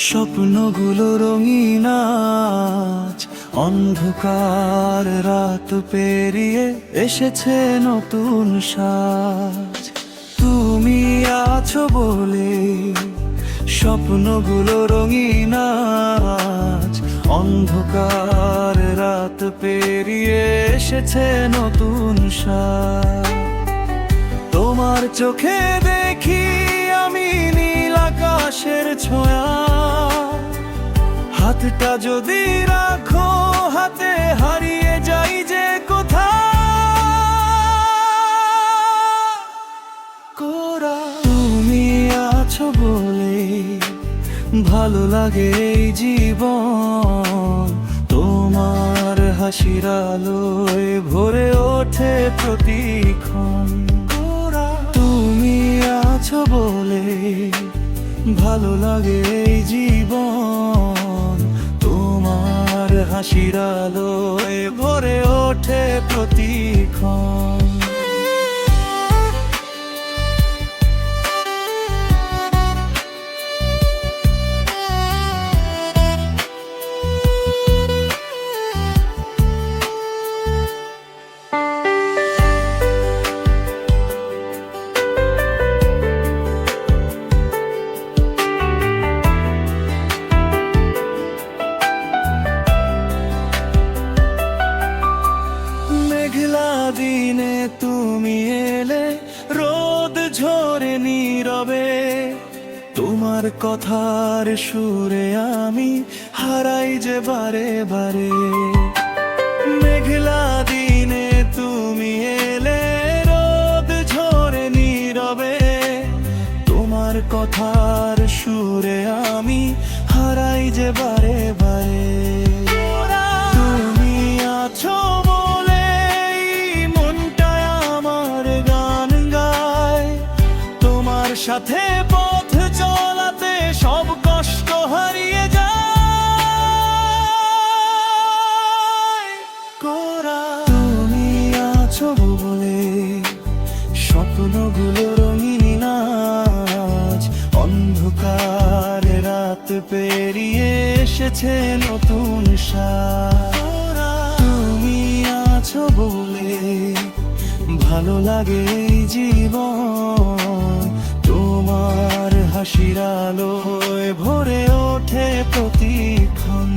স্বপ্নগুলো রঙিন আজ, অন্ধকার রাত পেরিয়ে এসেছে নতুন সাজ। তুমি আছো বলে স্বপ্নগুলো রঙিন আজ, অন্ধকার রাত পেরিয়ে এসেছে নতুন সাজ। তোমার চোখে দেখি আমি নীল আকাশের ছোঁয়া, হাতটা যদি রাখো হাতে হারিয়ে যাই যে কোরা। তুমি আছো বলে ভালো লাগে এই জীবন, তোমার হাসির আলোয় ভরে ওঠে প্রতিক্ষণ। তুমি আছো বলে ভালো লাগে এই জীবন, তোমার হাসির আলোয় ভরে ওঠে প্রতিক্ষণ। দিনে তুমি এলে রোদ ঝরে নীরবে, তোমার কথার সুরে আমি হারাই যে বারে বারে। মেঘলা দিনে তুমি এলে রোদ ঝরে নীরবে, তোমার কথার সুরে আমি হারাই যে বারে বারে। তুমি আছো সাথে পথ চলাতে সব কষ্ট হারিয়ে যায় কোরা। তুমি আছো বলে স্বপ্নগুলো রঙিন আজ, অন্ধকার রাত পেরিয়ে এসেছে নতুন সাজ। তুমি আছো বলে ভালো লাগে এই জীবন, তোমার হাসির আলোয় ভরে ওঠে প্রতিক্ষণ।